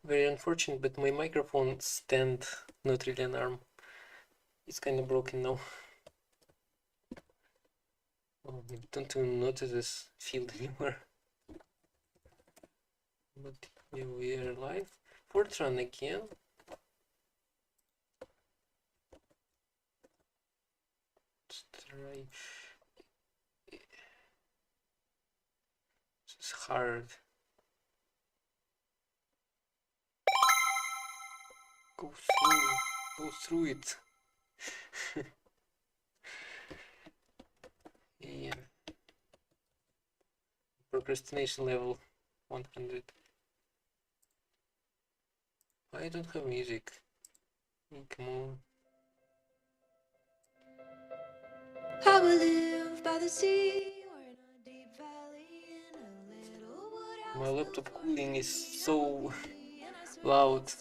Very unfortunate, but my microphone stand, not really an arm. It's kind of broken now. Oh, I don't even notice this field anymore. But yeah, we are live. Fortran again. Let's try. This is hard. Go through it. Yeah. Procrastination level 100. I don't have music. Come on. I will live by the sea or in a deep valley in a little wood. My laptop cooling is so loud.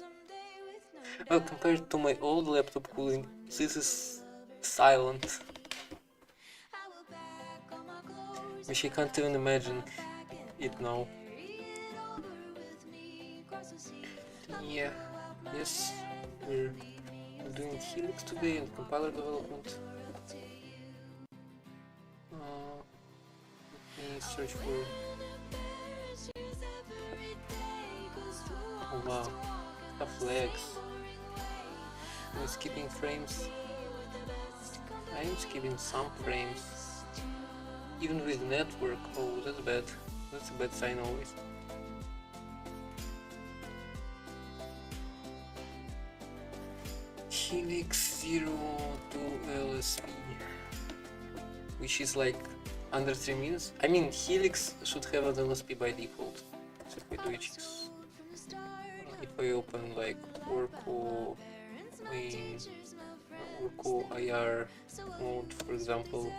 Well, compared to my old laptop cooling, this is silent. Which I can't even imagine it now. Yeah, yes, we're doing helix today and compiler development. Let me search for... Oh wow, have flags. Am I skipping frames? I am skipping some frames. Even with network, oh that's bad. That's a bad sign always. Helix 0 to LSP, which is like under 3 minutes. I mean, Helix should have an LSP by default. So if I do it, if I open like Orco main, Orco IR mode, for example,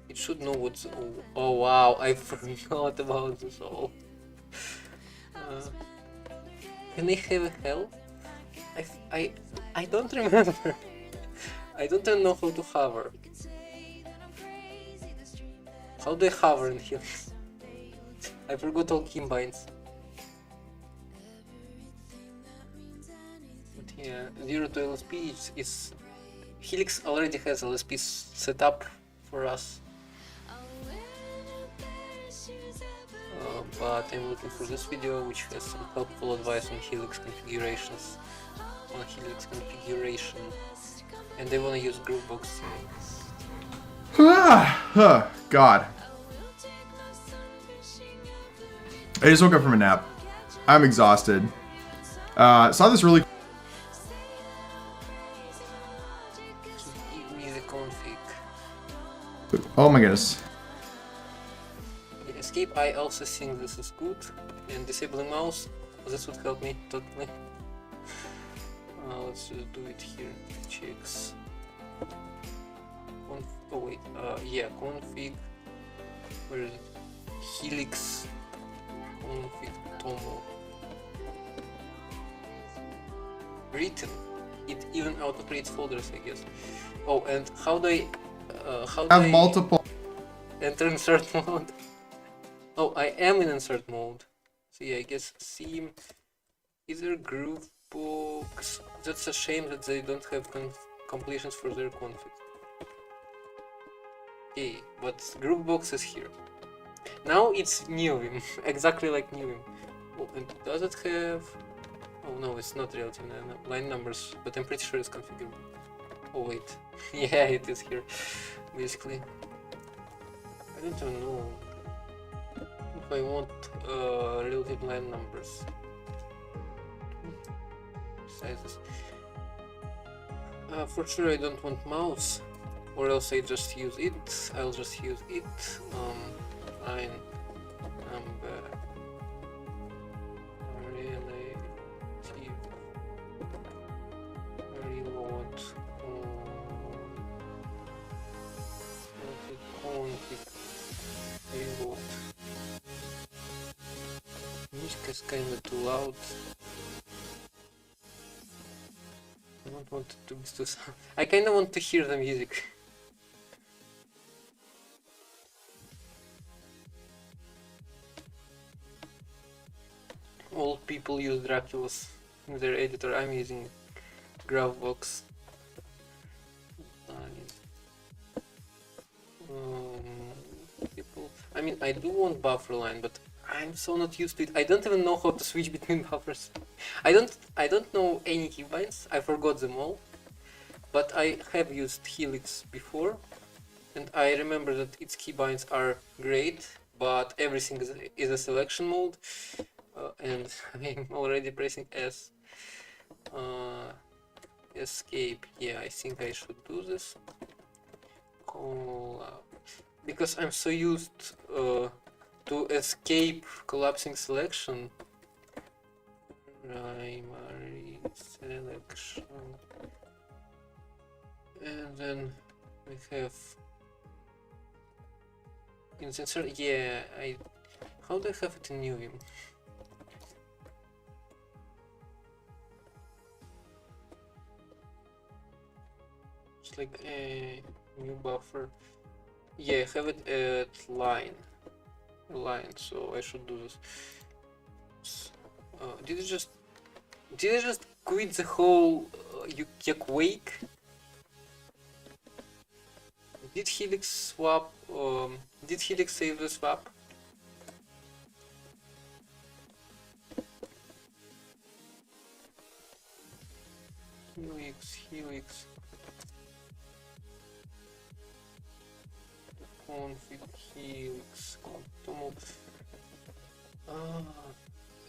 it should know what's... Oh wow, I forgot about this all. Can I have help? I don't remember. I don't even know how to hover. How do I hover in here? I forgot all keybinds. But yeah, 0 to LSP is Helix already has LSP set up for us. But I'm looking for this video which has some helpful advice on Helix configurations. And they want to use Groovebox. God. I just woke up from a nap. I'm exhausted. Saw this really... Give me the config. Oh my goodness. Escape, I also think this is good. And disabling mouse, this would help me totally. Let's just do it here. Checks. Oh wait, yeah, config. Where is it? Helix. Config Tomo. Written. It even auto-creates folders, I guess. Oh, and how do I have multiple... enter insert mode? Oh, I am in insert mode. So yeah, I guess theme. Is there Groovebox? That's a shame that they don't have completions for their config. Okay, but Groovebox is here. Now it's Newim, exactly like Newim. Oh, and does it have... Oh no, it's not relative line numbers, but I'm pretty sure it's configurable. Oh wait, yeah, it is here, basically. I don't even know if I want relative line numbers. Sizes. For sure I don't want mouse, or else I just use it. I'll just use it. Line number relative reload config reload. Music is kinda too loud. I don't want it to be too sound. I kinda want to hear the music. Old people use Draculas in their editor. I'm using Graph-Box. People. I mean, I do want buffer line, but I'm so not used to it. I don't even know how to switch between buffers. I don't know any keybinds. I forgot them all. But I have used Helix before, and I remember that its keybinds are great, but everything is a selection mode. And I'm already pressing S. Escape. Yeah, I think I should do this. Call out. Because I'm so used to escape collapsing selection. Primary selection. And then we have insert. Yeah, how do I have it in New Vim? It's like a new buffer. Yeah, I have it at line, so I should do this. Did I just quit the whole wake? Did Helix swap? Did Helix save the swap? Helix. Config Helix.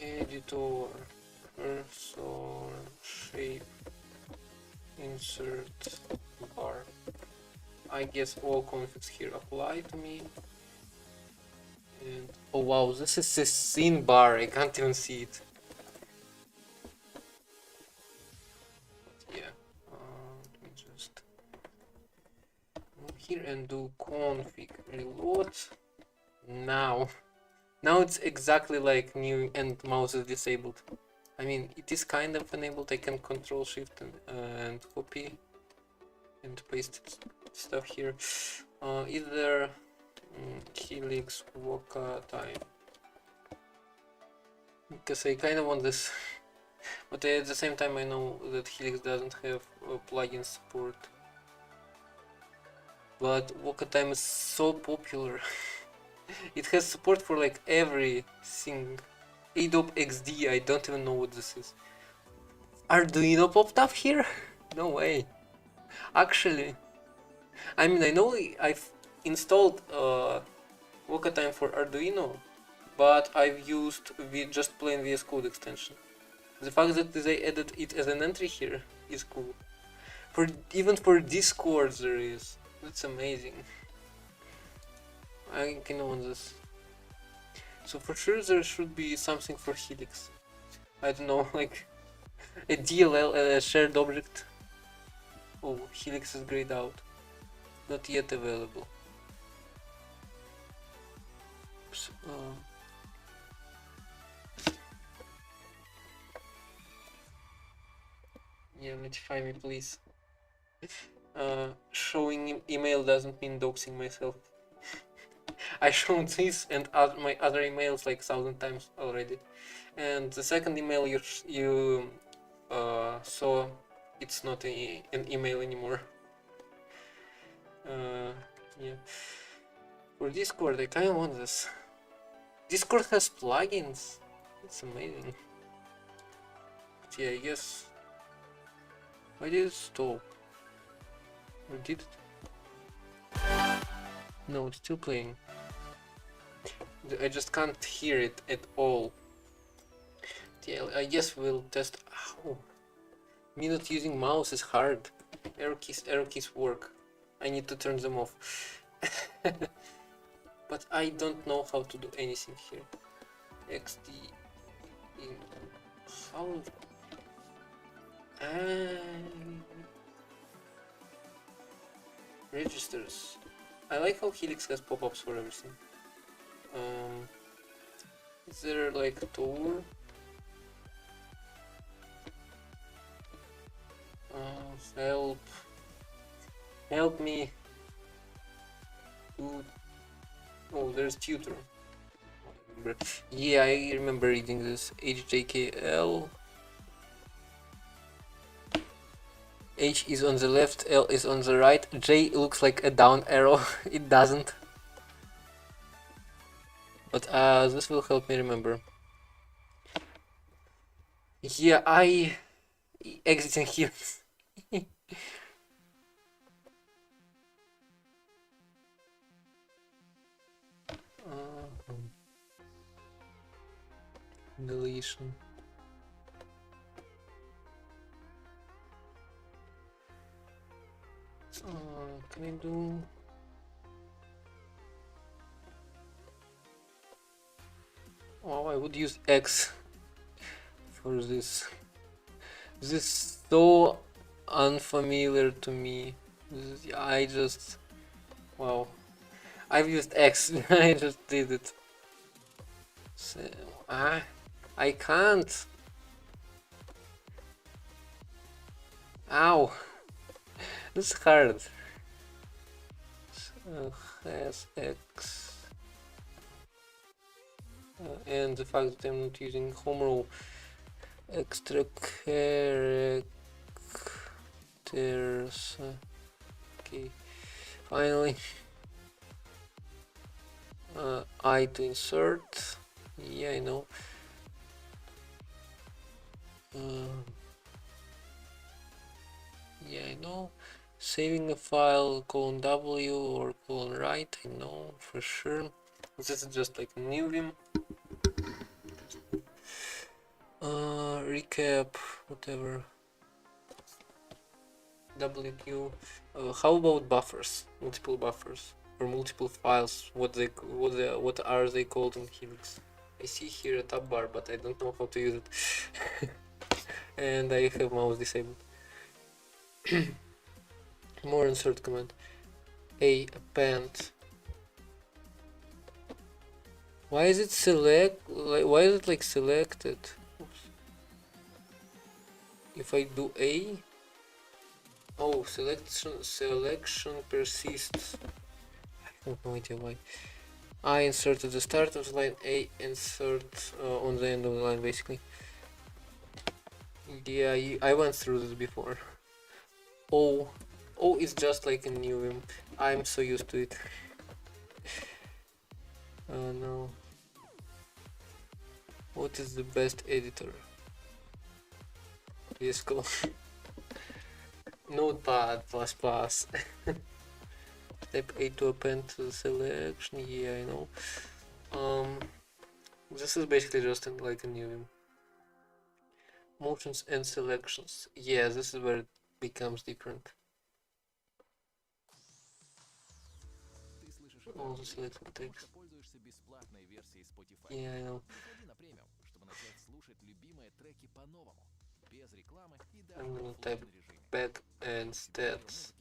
Editor. Cursor. Shape. Insert. Bar. I guess all configs here apply to me. And oh wow, this is a scene bar. I can't even see it. Yeah. Let me just move here and do config reload. Now it's exactly like new and mouse is disabled. I mean, it is kind of enabled. I can control shift and copy and paste stuff here. Either Helix Waka time, because I kind of want this, but at the same time I know that Helix doesn't have plugin support. But Waka time is so popular. It has support for like everything. Adobe XD, I don't even know what this is. Arduino popped up here? No way. Actually, I mean, I know I've installed Waka time for Arduino, but I've used just plain VS Code extension. The fact that they added it as an entry here is cool. Even for Discord there is. That's amazing. I can on this. So for sure there should be something for Helix. I don't know, like a DLL, a shared object. Oh, Helix is grayed out. Not yet available. Oops, yeah, notify me please. Showing email doesn't mean doxing myself. I showed this and my other emails like 1,000 times already. And the second email you saw, it's not an email anymore. Yeah. For Discord, I kind of want this. Discord has plugins. It's amazing. But yeah, I guess. Why did it stop? Or did it? No, it's still playing. I just can't hear it at all. Yeah, I guess we'll test. Ow. Me not using mouse is hard. Arrow keys work. I need to turn them off. But I don't know how to do anything here. XD in how registers. I like how Helix has pop-ups for everything. Is there like a tool? Help me. Dude. Oh, there's tutor. remember. Yeah, I remember reading this. HJKL. H is on the left, L is on the right. J looks like a down arrow. It doesn't. But this will help me remember. Yeah, I exiting here. Deletion. Can I do? Oh, I would use X for this. This is so unfamiliar to me. I just, wow. I've used X. I just did it. So, I can't. Ow. This is hard. Has X. And the fact that I'm not using home rule. Extra characters. Okay. Finally. I to insert. Yeah, I know. Yeah, I know. Saving a file, colon W or colon right, I know for sure. This is just like new vim. Recap, whatever. WQ. How about buffers? Multiple buffers or multiple files? What are they called in Helix? I see here a tab bar, but I don't know how to use it. And I have mouse disabled. More insert command. Append. Why is it why is it like selected? Oops. If I do A, oh, selection persists. I have no idea why. I insert at the start of the line, A insert on the end of the line, basically. Yeah, I went through this before. O is just like a new vim. I'm so used to it. No. What is the best editor? VS Code. Notepad++. Type A to append to the selection. Yeah, I know. This is basically just like a new vim. Motions and selections. Yeah, this is where it becomes different. All the selected text. Yeah, I know. I'm gonna type back and stats.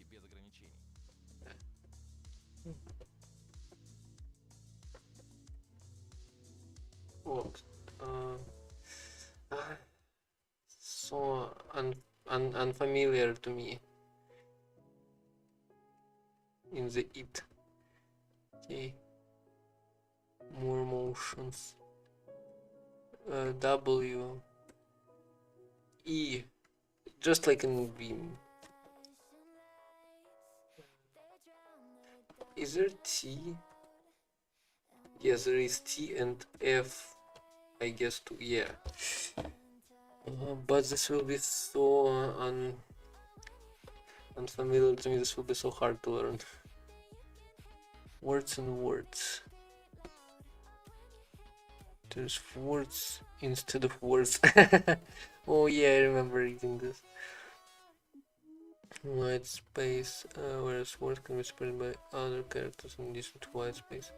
What? So unfamiliar to me in the it. Okay. More motions. W. E. Just like in Vim. Is there T? Yes, there is T and F. I guess too. Yeah. But this will be so unfamiliar to me. This will be so hard to learn. Words and words. There's words instead of words. Oh yeah, I remember reading this. White space, whereas words can be spread by other characters in addition to white space.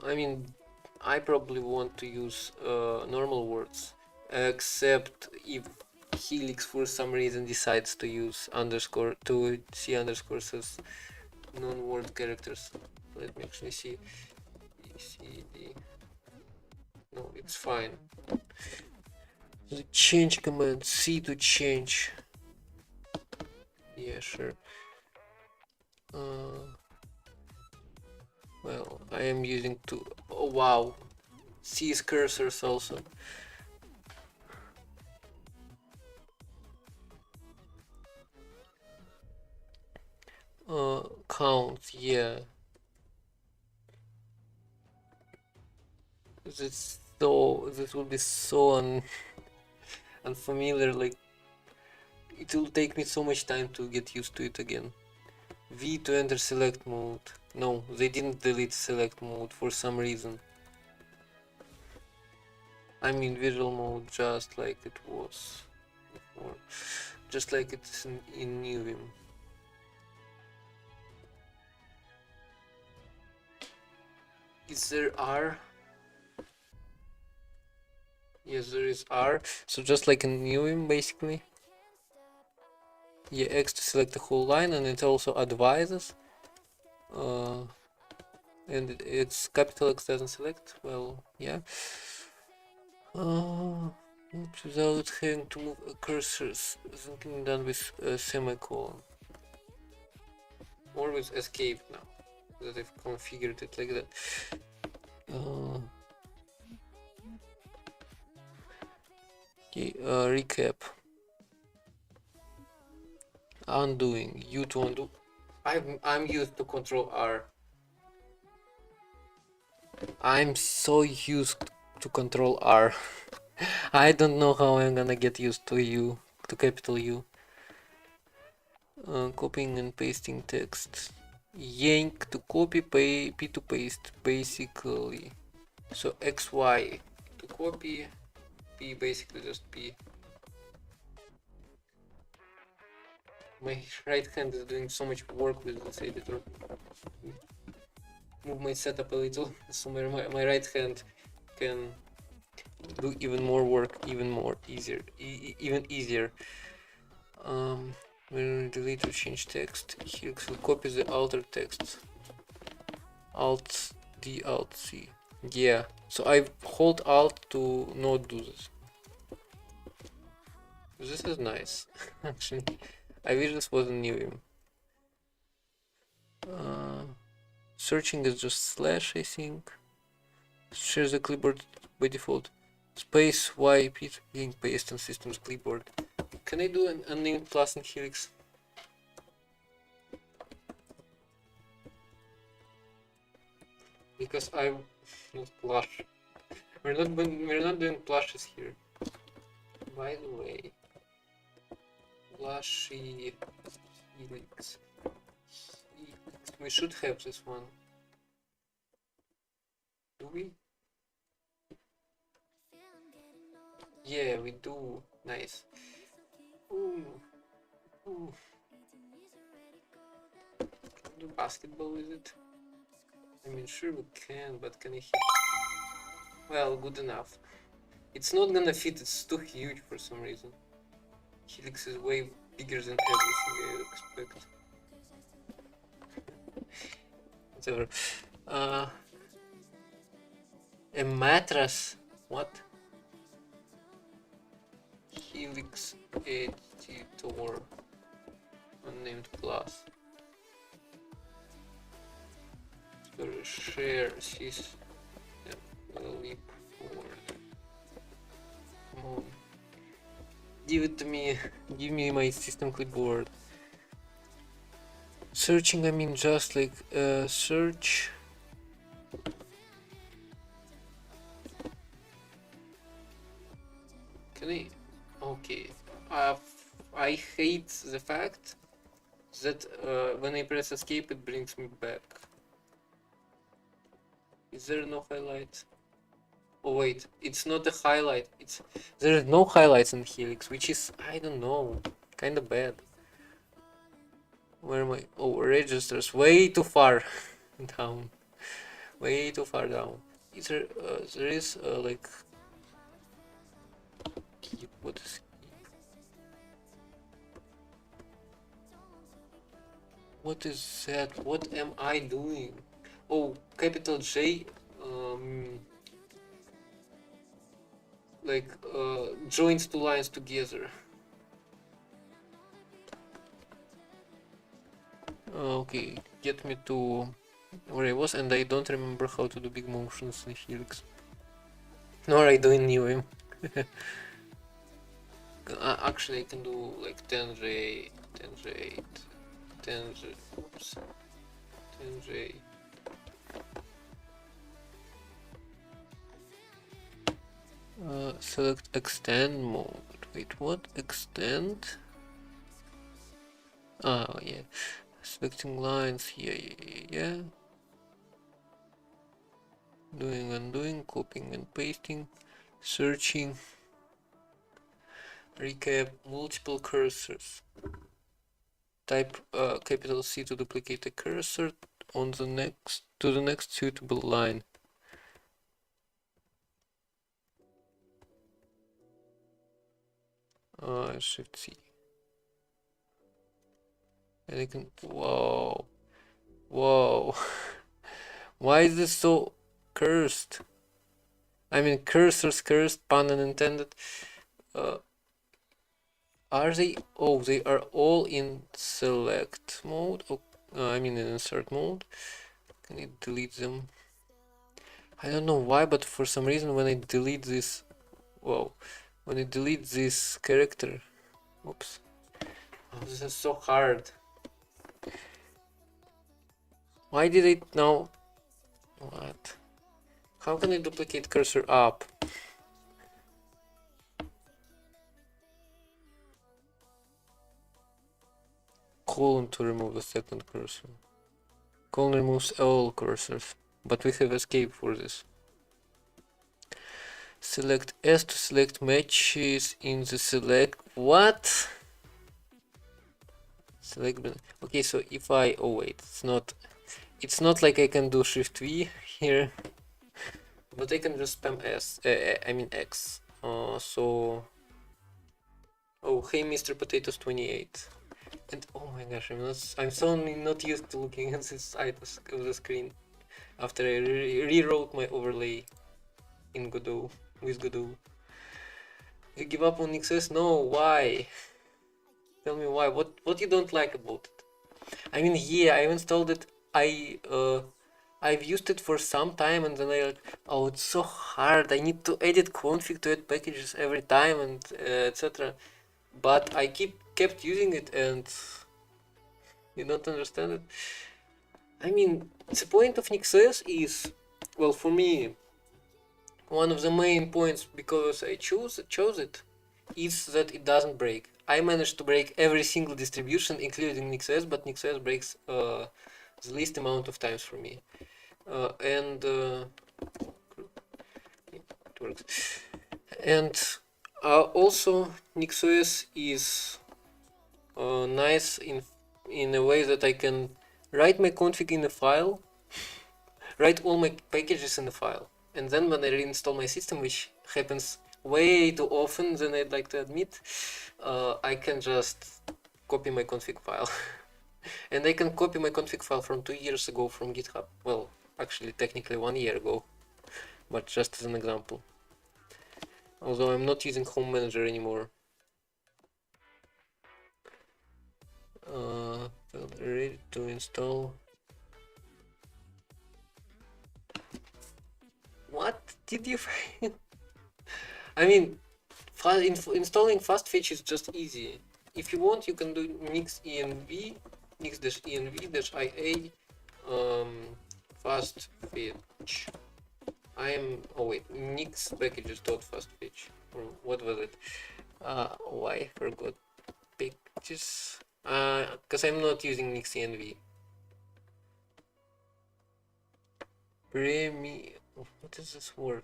I mean, I probably want to use normal words, except if Helix for some reason decides to use underscore, to see underscores as non-word characters. Let me actually see. CD. No, it's fine. The change command, C to change. Yeah, sure. Well, I am using two. Oh wow, sees cursors also. Count, yeah. This will be so unfamiliar, like it will take me so much time to get used to it again. V to enter select mode. No, they didn't delete select mode for some reason. I mean visual mode just like it was before. Just like it's in New Vim. Is there R? Yes, there is R. So just like in New Vim basically. Yeah, X to select the whole line, and it also advises. And it's capital X doesn't select. Well, yeah. Without having to move a cursor, something done with a semicolon. Or with escape now that I've configured it like that. Okay, recap. Undoing. U to undo. I'm used to Control R. I'm so used to Control R. I don't know how I'm gonna get used to U, to capital U. Copying and pasting text. Yank to copy, P to paste, basically. So XY to copy, P basically just P. My right hand is doing so much work with this editor. Move my setup a little so my right hand can do even more work, even more easier, even easier. When delete or change text, helix will copy the altered text. Alt D, Alt C. Yeah, so I hold Alt to not do this. This is nice, actually. I wish this wasn't new. Searching is just slash, I think. Share the clipboard by default. Space Y, P, link paste on system's clipboard. Can I do an unnamed class in Helix? Because I'm not plush. We're not doing plushes here. By the way, plushy Helix. We should have this one. Do we? Yeah, we do. Nice. Ooh. Ooh. Can we do basketball with it? I mean, sure we can, but can I hit? Well, good enough. It's not gonna fit, it's too huge for some reason. Helix is way bigger than everything I expect. Whatever. A mattress? What? Helix editor. Unnamed class. Share system. Leap forward. Come on. Give it to me. Give me my system clipboard. Searching, I mean just like search. Can I? Okay. I hate the fact that when I press escape it brings me back. Is there no highlight? Oh wait, it's not a highlight. There is no highlights in Helix, which is, I don't know, kind of bad. Where am I? Oh, registers way too far down. Way too far down. There is like keep. What is keep? What is that? What am I doing? Oh, capital J. Like joins two lines together. Okay, get me to where I was, and I don't remember how to do big motions in Helix. Nor I do in new. Actually, I can do like 10J, 10J, 10J, oops, 10J. Select extend mode. Wait, what? Extend? Oh, yeah. Selecting lines. Yeah. Doing, undoing, copying and pasting, searching. Recap, multiple cursors. Type capital C to duplicate a cursor on the next suitable line. Shift C. And I can, whoa. Why is this so cursed? I mean, cursors cursed, pun unintended. Are they? Oh, they are all in select mode. Oh, I mean in insert mode. Can you delete them? I don't know why, but for some reason when I delete this, when I delete this character, oops, this is so hard. Why did it now? What? How can I duplicate cursor up? Colon to remove the second cursor. Colon removes all cursors, but we have escape for this. Select S to select matches in the select. What? Select. Okay, so if I. Oh wait, it's not like I can do Shift V here, but I can just spam S. I mean X. So. Oh, hey, Mr. Potatoes 28. And oh my gosh, I'm so not used to looking at this side of the screen after I rewrote my overlay in Godot with Godot. You give up on XS? No, why? Tell me why. What you don't like about it? I mean, yeah, I've installed it. I've used it for some time, and then I like, oh, it's so hard. I need to edit config to add packages every time, and etc. But I kept using it, and you don't understand it. I mean, the point of NixOS is, well, for me, one of the main points because I chose it is that it doesn't break. I managed to break every single distribution, including NixOS, but NixOS breaks the least amount of times for me. And it works. And also, NixOS is nice in a way that I can write my config in a file, write all my packages in the file, and then when I reinstall my system, which happens way too often than I'd like to admit, I can just copy my config file. And I can copy my config file from 2 years ago from GitHub. Well, actually technically 1 year ago, but just as an example. Although I'm not using Home Manager anymore. Ready to install. What did you find? I mean, installing fast fetch is just easy. If you want, you can do nix env, nix-env-ia fast fetch. Oh wait, nix packages dot fast fetch, or what was it? Why I forgot packages? Because I'm not using nix env. What is this word?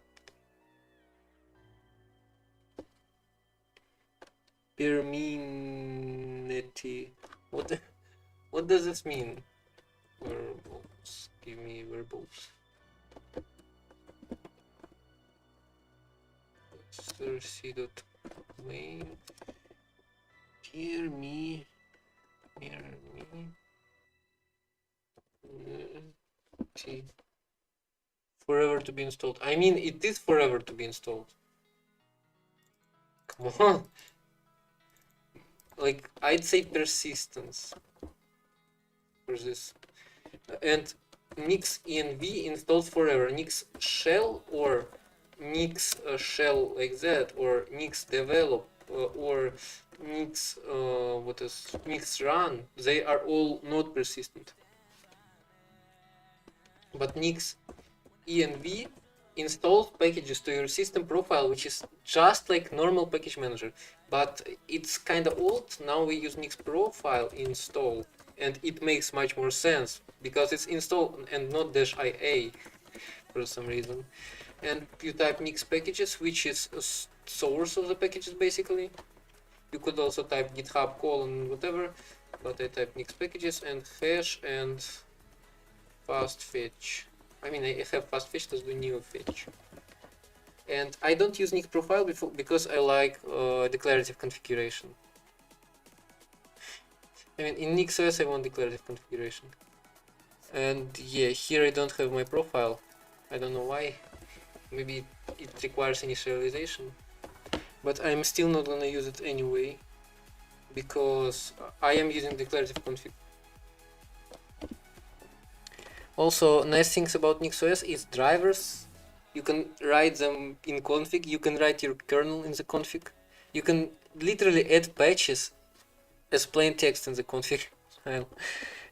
Permeability. What does this mean? Verbals. Give me verbals. C.main. Forever to be installed. I mean, it is forever to be installed. Come on. Like, I'd say persistence for this. And nix env installs forever. Nix shell or nix shell like that, or nix develop, or nix nix run, they are all not persistent. But nix env installs packages to your system profile, which is just like normal package manager, but it's kind of old. Now we use nix profile install, and it makes much more sense because it's install and not -ia for some reason. And you type nix packages, which is a source of the packages basically. You could also type github colon whatever, but I type nix packages and hash and fast fetch. I mean, I have fast fetch to do neo fetch. And I don't use nix profile because I like declarative configuration. I mean, in NixOS I want declarative configuration. And yeah, here I don't have my profile. I don't know why. Maybe it requires initialization. But I'm still not gonna use it anyway, because I am using declarative config. Also, nice things about NixOS is drivers. You can write them in config, you can write your kernel in the config. You can literally add patches as plain text in the config file.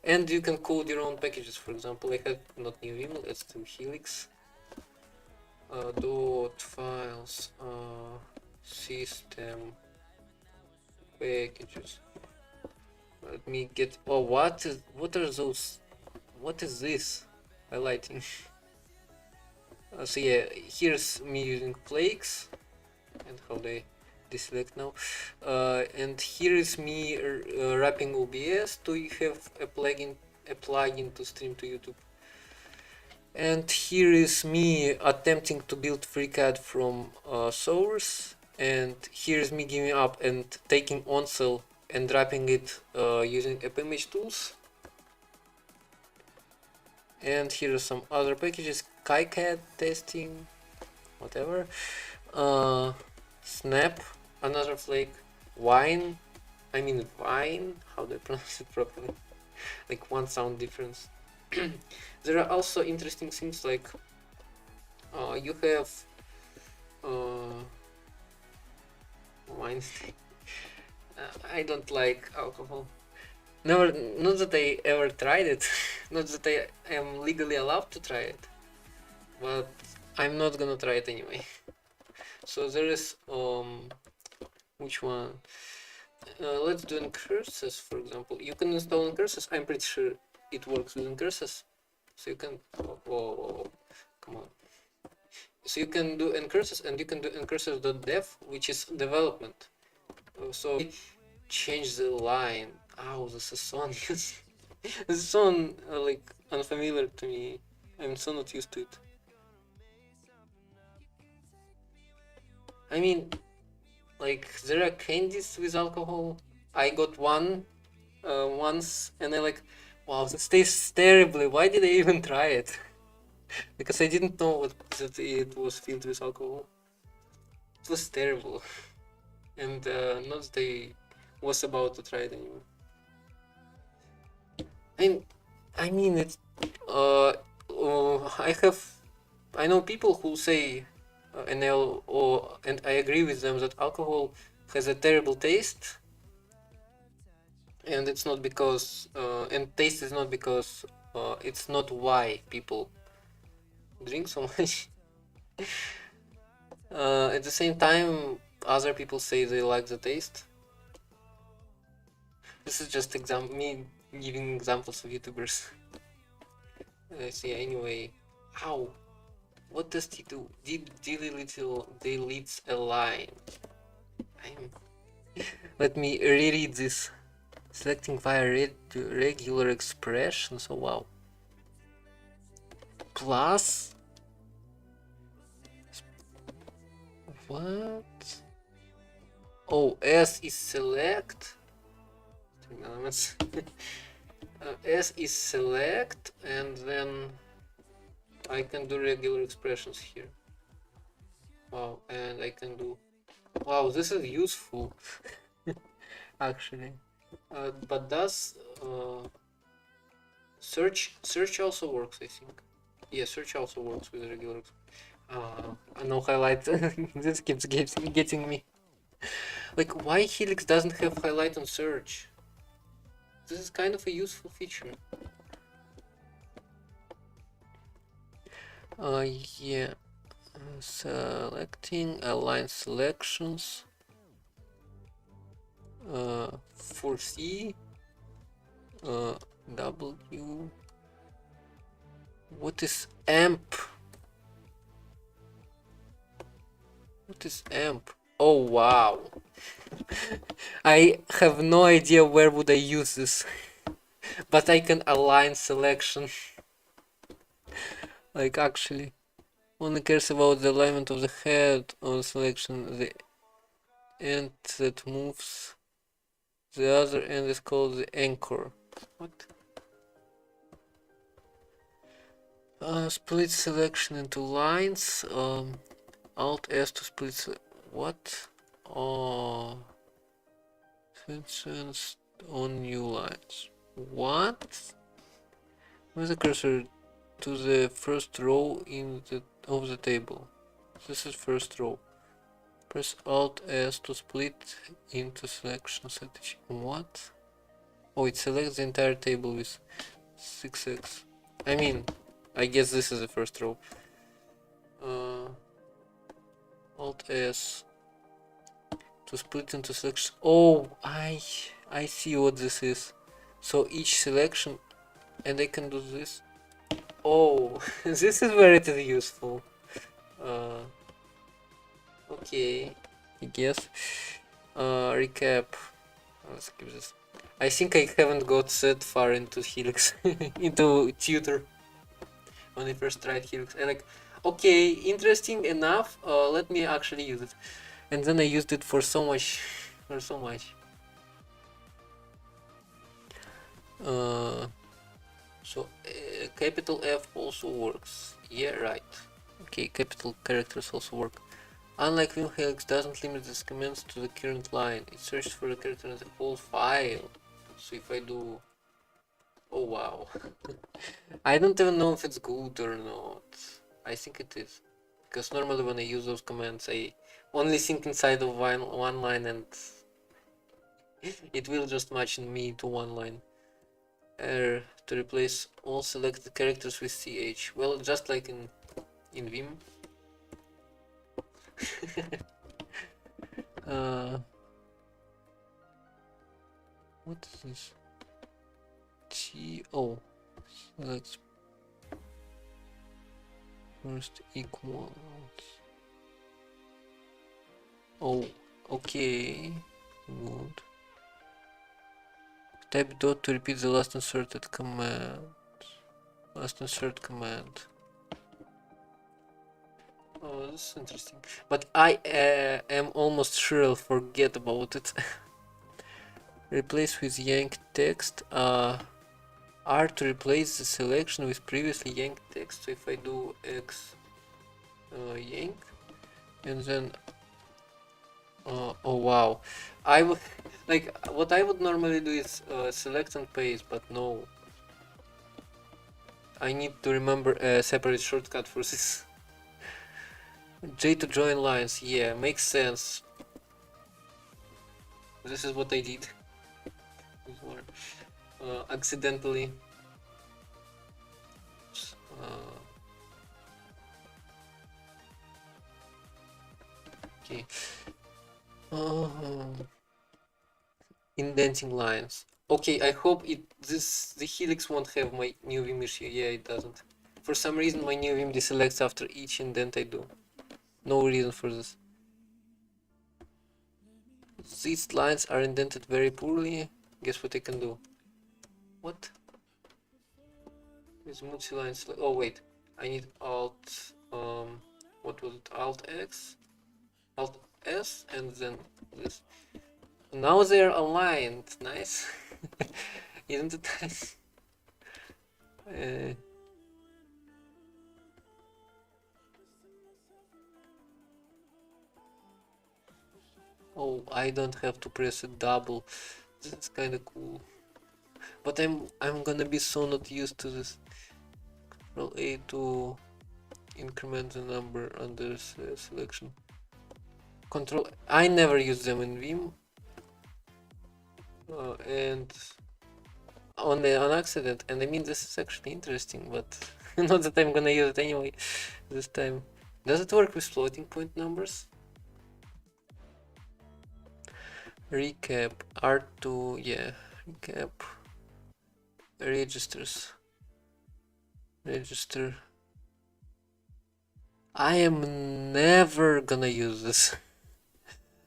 And you can code your own packages. For example, I have not new email, it's still helix. Dot files, system packages. Let me get. Oh, what are those? What is this? Highlighting. So yeah, here's me using flakes and how they deselect now. And here is me wrapping OBS to have a plugin to stream to YouTube. And here is me attempting to build FreeCAD from source, and here is me giving up and taking OnCell and wrapping it using AppImage tools. And here are some other packages: KiCad testing, whatever, Snap, another flake, Wine, how do I pronounce it properly? Like one sound difference. There are also interesting things like you have wine. I don't like alcohol. Never, not that I ever tried it, not that I am legally allowed to try it, but I'm not gonna try it anyway. So there is which one? Let's do Incursus, for example. You can install Incursus. I'm pretty sure it works with Incursus. So you can, come on. So you can do Incursus, and you can do incursus.dev, which is development. So change the line. Oh, this is so unused. This is so like unfamiliar to me. I'm so not used to it. I mean, like there are candies with alcohol. I got one once, and I like, wow, this tastes terribly. Why did I even try it? Because I didn't know that it was filled with alcohol. It was terrible, and not that I was about to try it anymore. I mean it's I know people who say and I agree with them that alcohol has a terrible taste, and it's not because and taste is not because it's not why people drink so much. At the same time, other people say they like the taste. This is just me giving examples of YouTubers. See, anyway, ow, what does he do? Deletes a line. Let me reread this. Selecting via regular expressions. Oh wow. Plus. What? Oh, S is select. Elements. S is select, and then I can do regular expressions here. Wow, and I can do. Wow, this is useful. Actually, but does search also works? I think. Yeah, search also works with regular. No highlight. This keeps getting me. Like, why Helix doesn't have highlight on search? This is kind of a useful feature. Yeah. Selecting align selections. For C. W. What is amp? What is amp? Oh wow. I have no idea where would I use this. But I can align selection. Like actually. Only cares about the alignment of the head on selection. The end that moves. The other end is called the anchor. What? Split selection into lines. Alt S to split. What? Oh. Functions on new lines. What? Move the cursor to the first row of the table. This is first row. Press Alt S to split into selections at each. What? Oh, it selects the entire table with 6x. I mean, I guess this is the first row. Alt S to split into selections. Oh, I see what this is. So each selection, and I can do this. Oh, this is where it is useful. Okay, I guess. Recap. Let's give this. I think I haven't got that far into Helix, into tutor. When I first tried Helix, I like, okay, interesting enough. Let me actually use it, and then I used it for so much, capital F also works. Yeah, right. Okay, capital characters also work. Unlike Vim, Helix doesn't limit its commands to the current line. It searches for the character in the whole file. So if I do... Oh wow. I don't even know if it's good or not. I think it is. Because normally when I use those commands, I only think inside of one line and it will just match me to one line. To replace all selected characters with CH. Well, just like in Vim. What is this? Oh, let's first equals. Oh, okay, good. Type dot to repeat the last inserted command. Last insert command. Oh, this is interesting. But I am almost sure I'll forget about it. Replace with yanked text. R to replace the selection with previously yanked text. So if I do X yank, and then oh wow, I would like what I would normally do is select and paste, but no. I need to remember a separate shortcut for this. J to join lines, yeah, makes sense. This is what I did. Accidentally. Okay. Indenting lines. Okay, I hope the helix won't have my new Vim issue. Yeah, it doesn't. For some reason, my new Vim deselects after each indent I do. No reason for this. These lines are indented very poorly. Guess what I can do? What? With multi-lines. Oh wait, I need Alt. What was it? Alt X, Alt S, and then this. Now they're aligned. Nice. Isn't it nice? Oh, I don't have to press it double. This is kind of cool. But I'm gonna be so not used to this. Control A to increment the number under selection. Control. I never use them in Vim, and on accident. And I mean, this is actually interesting, but not that I'm gonna use it anyway this time. Does it work with floating point numbers? Recap R2, yeah, recap registers. Register. I am never gonna use this.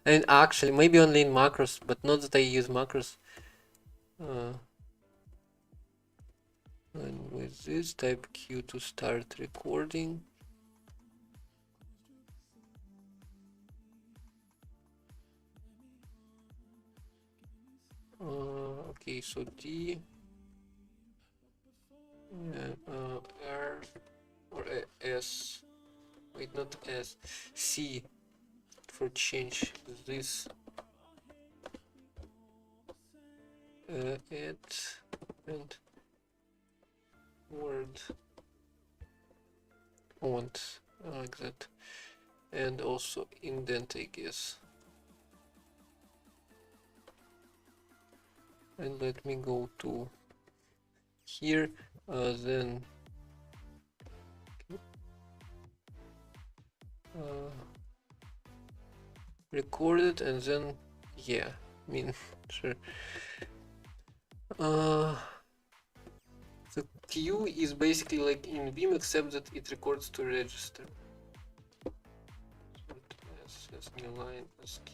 And actually, maybe only in macros, but not that I use macros. And with this, type Q to start recording. Okay, so D, R, or S, wait, not S, C for change this, add, and word, font, like that, and also indent, I guess. And let me go to here, then record it, and then yeah, I mean, sure. The Q is basically like in Vim, except that it records to register. New line, SK.